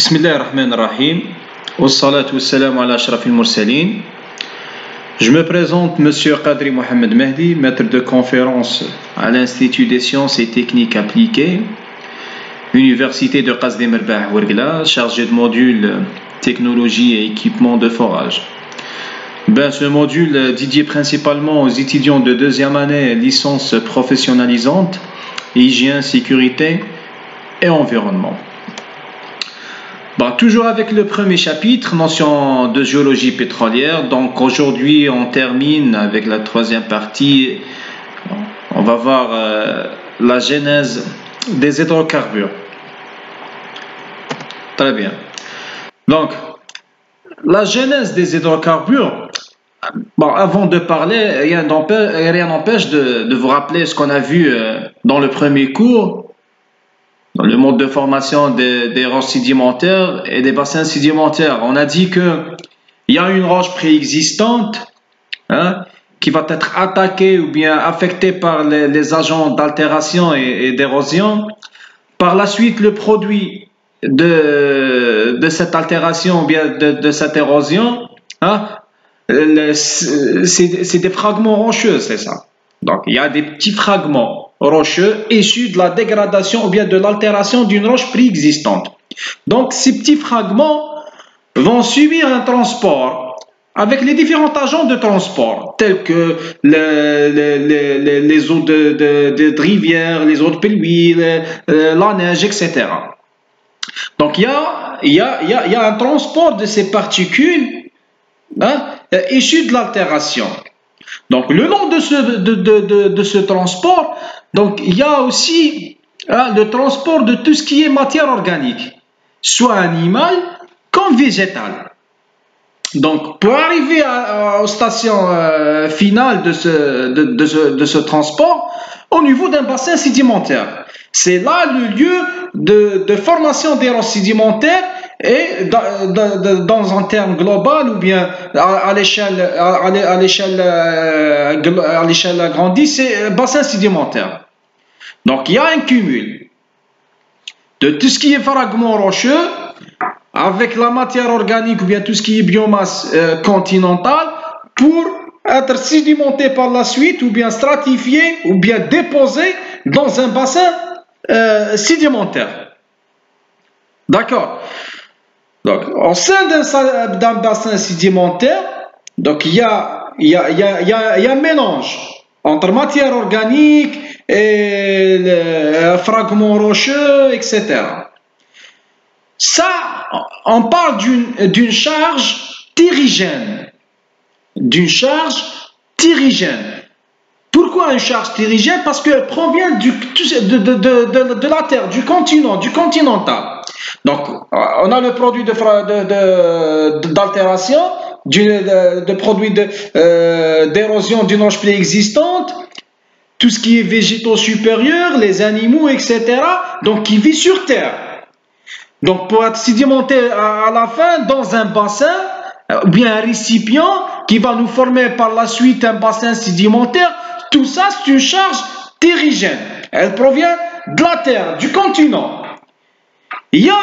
بسم الله الرحمن الرحيم والصلاة والسلام على أشرف المرسلين. Je me présente Monsieur Qadri Mohamed Mehdi, maître de conférence à l'Institut des sciences et techniques appliquées, Université de Qasdim Erbah Ouergla, chargé de module technologie et équipement de forage. Ce module dédié principalement aux étudiants de deuxième année licence professionnalisante, hygiène, sécurité et environnement. Toujours avec le premier chapitre, notion de géologie pétrolière. Donc aujourd'hui, on termine avec la troisième partie. On va voir la genèse des hydrocarbures. Très bien. Donc, la genèse des hydrocarbures, avant de parler, rien n'empêche de vous rappeler ce qu'on a vu dans le premier cours, dans le mode de formation des roches sédimentaires et des bassins sédimentaires. On a dit qu'il y a une roche préexistante qui va être attaquée ou bien affectée par les agents d'altération et d'érosion. Par la suite, le produit de cette altération ou bien de cette érosion, c'est des fragments rocheux, c'est ça. Donc, il y a des petits fragments rocheux issus de la dégradation ou bien de l'altération d'une roche préexistante. Donc, ces petits fragments vont subir un transport avec les différents agents de transport, tels que les eaux de rivière, les eaux de pluie, la neige, etc. Donc, il y a un transport de ces particules issues de l'altération. Donc, le long de ce transport, donc, il y a aussi le transport de tout ce qui est matière organique, soit animale comme végétale. Donc, pour arriver aux stations finales de ce transport, au niveau d'un bassin sédimentaire, c'est là le lieu de formation des roches sédimentaires et dans un terme global ou bien à l'échelle agrandie, c'est bassin sédimentaire. Donc, il y a un cumul de tout ce qui est fragments rocheux avec la matière organique ou bien tout ce qui est biomasse continentale pour être sédimenté par la suite ou bien stratifié ou bien déposé dans un bassin sédimentaire. D'accord. Donc, au sein d'un bassin sédimentaire, donc il y a un mélange entre matière organique et fragments rocheux, etc. Ça, on parle d'une charge thyrigène. D'une charge thyrigène. Pourquoi une charge thyrigène? Parce qu'elle provient de la Terre, du continental. Donc, on a le produit d'altération, de produit d'érosion d'une roche préexistante, tout ce qui est végétaux supérieurs, les animaux, etc. Donc, qui vit sur Terre. Donc, pour être sédimenté à la fin dans un bassin, ou bien un récipient qui va nous former par la suite un bassin sédimentaire, tout ça, c'est une charge thyrigène. Elle provient de la Terre, du continent. Il y a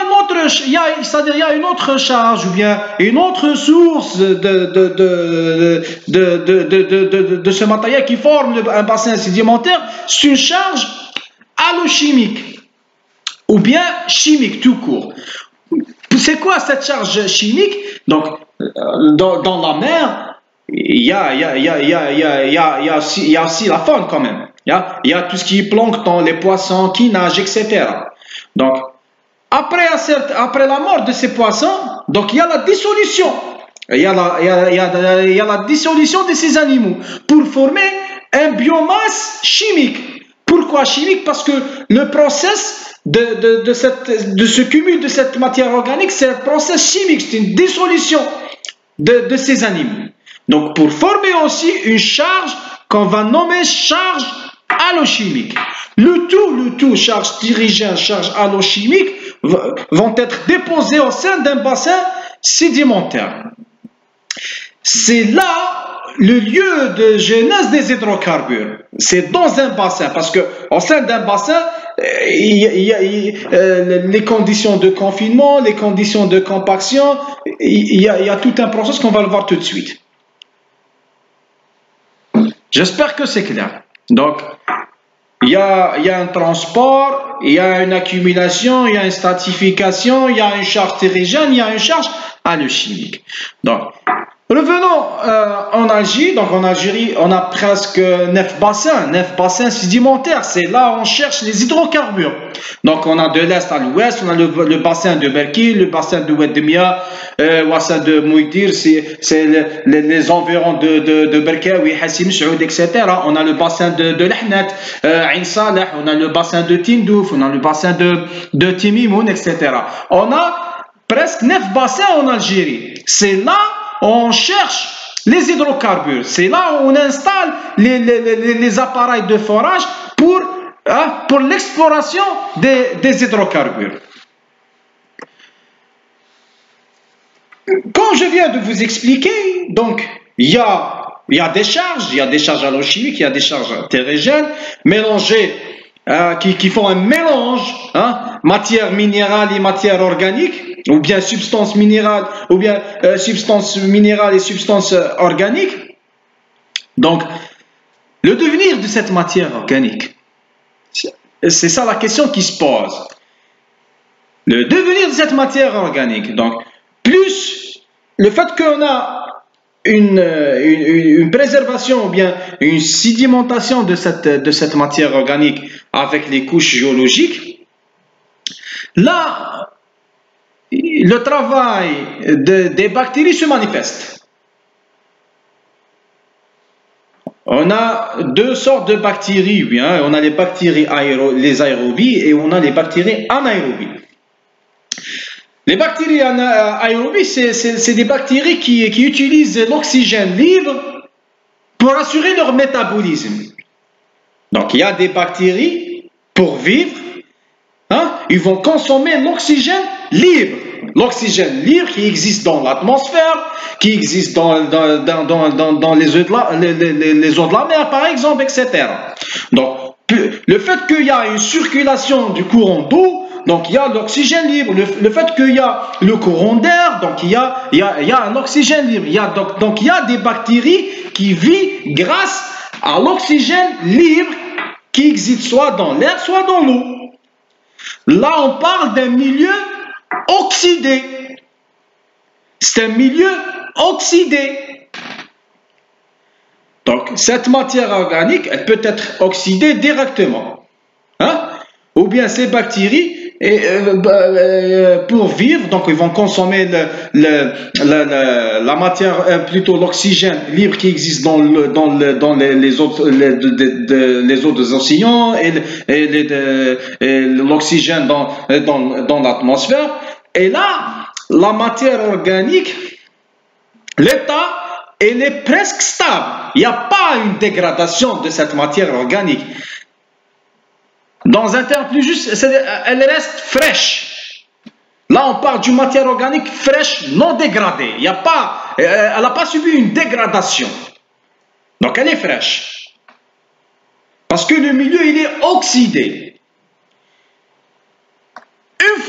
une autre charge ou bien une autre source de ce matériel qui forme un bassin sédimentaire, c'est une charge halochimique ou bien chimique tout court. C'est quoi cette charge chimique? Donc, dans la mer, il y a aussi la faune quand même. Il y a tout ce qui est plancton, les poissons qui nagent, etc. Donc, après la mort de ces poissons, donc il y a la dissolution. Il y a la dissolution de ces animaux pour former un biomasse chimique. Pourquoi chimique? Parce que le process de ce cumul de cette matière organique, c'est un process chimique, c'est une dissolution de ces animaux. Donc pour former aussi une charge qu'on va nommer charge halochimique. Le tout, charge thyrigène, charge halochimique, vont être déposés au sein d'un bassin sédimentaire. C'est là le lieu de genèse des hydrocarbures. C'est dans un bassin, parce que au sein d'un bassin, les conditions de confinement, les conditions de compaction, il y a tout un processus qu'on va le voir tout de suite. J'espère que c'est clair. Donc, il y a un transport, il y a une accumulation, il y a une stratification, il y a une charge terrigène, il y a une charge allochimique. Donc, revenons en Algérie. Donc, en Algérie, on a presque 9 bassins sédimentaires. C'est là où on cherche les hydrocarbures. Donc, on a de l'est à l'ouest, on a le bassin de Berki, le bassin de Oued Demia, le bassin de Mouidir, c'est les environs de Berkaoui, Hassim, Saoud, etc. On a le bassin de l'Ahnet, Ain Saleh, on a le bassin de Tindouf, on a le bassin de Timimoun, etc. On a presque 9 bassins en Algérie. C'est là où on cherche les hydrocarbures. C'est là où on installe les appareils de forage pour l'exploration des hydrocarbures. Comme je viens de vous expliquer, donc il y a des charges allochimiques, il y a des charges terrigènes mélangées qui font un mélange, matière minérale et matière organique, ou bien substance minérale, ou bien substance minérale et substance organique. Donc, le devenir de cette matière organique, c'est ça la question qui se pose. Le devenir de cette matière organique, donc, plus le fait qu'on a une préservation ou bien une sédimentation de cette matière organique avec les couches géologiques, là, le travail des bactéries se manifeste. On a deux sortes de bactéries, oui, on a les bactéries les aérobies et on a les bactéries anaérobies. Les bactéries aérobies, c'est des bactéries qui utilisent l'oxygène libre pour assurer leur métabolisme. Donc, il y a des bactéries, pour vivre, ils vont consommer l'oxygène libre. L'oxygène libre qui existe dans l'atmosphère, qui existe dans les eaux de la mer, par exemple, etc. Donc, le fait qu'il y a une circulation du courant d'eau, donc il y a l'oxygène libre. Le fait qu'il y a le courant d'air, donc il y a un oxygène libre. Donc il y a des bactéries qui vivent grâce à l'oxygène libre qui existe soit dans l'air, soit dans l'eau. Là, on parle d'un milieu oxydé. C'est un milieu oxydé. Donc, cette matière organique, elle peut être oxydée directement. Ou bien ces bactéries, pour vivre, donc ils vont consommer la matière, plutôt l'oxygène libre qui existe dans les eaux des océans et l'oxygène dans l'atmosphère. Et là, la matière organique, l'état, elle est presque stable. Il n'y a pas une dégradation de cette matière organique. Dans un terme plus juste, elle reste fraîche. Là, on parle d'une matière organique fraîche, non dégradée. Elle n'a pas subi une dégradation. Donc, elle est fraîche. Parce que le milieu, il est oxydé. Une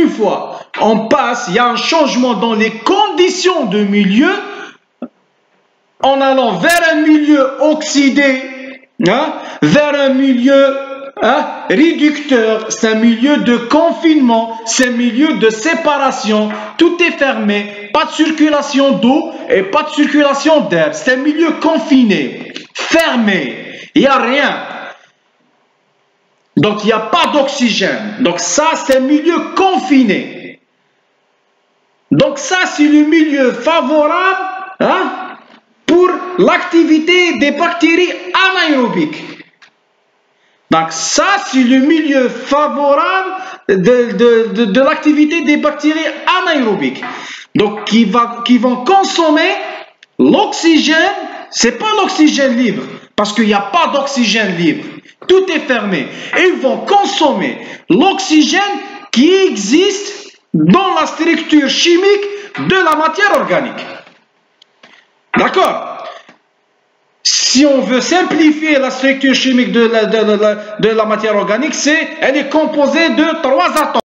fois, on passe, il y a un changement dans les conditions de milieu, en allant vers un milieu oxydé, vers un milieu réducteur, c'est un milieu de confinement, c'est un milieu de séparation, tout est fermé, pas de circulation d'eau et pas de circulation d'air, c'est un milieu confiné, fermé, il n'y a rien. Donc il n'y a pas d'oxygène, donc ça c'est un milieu confiné. Donc ça c'est le milieu favorable pour l'activité des bactéries anaérobiques. Donc ça, c'est le milieu favorable de l'activité des bactéries anaérobiques. Donc qui vont consommer l'oxygène, c'est pas l'oxygène libre, parce qu'il n'y a pas d'oxygène libre. Tout est fermé. Et ils vont consommer l'oxygène qui existe dans la structure chimique de la matière organique. D'accord? Si on veut simplifier la structure chimique de la matière organique, elle est composée de 3 atomes.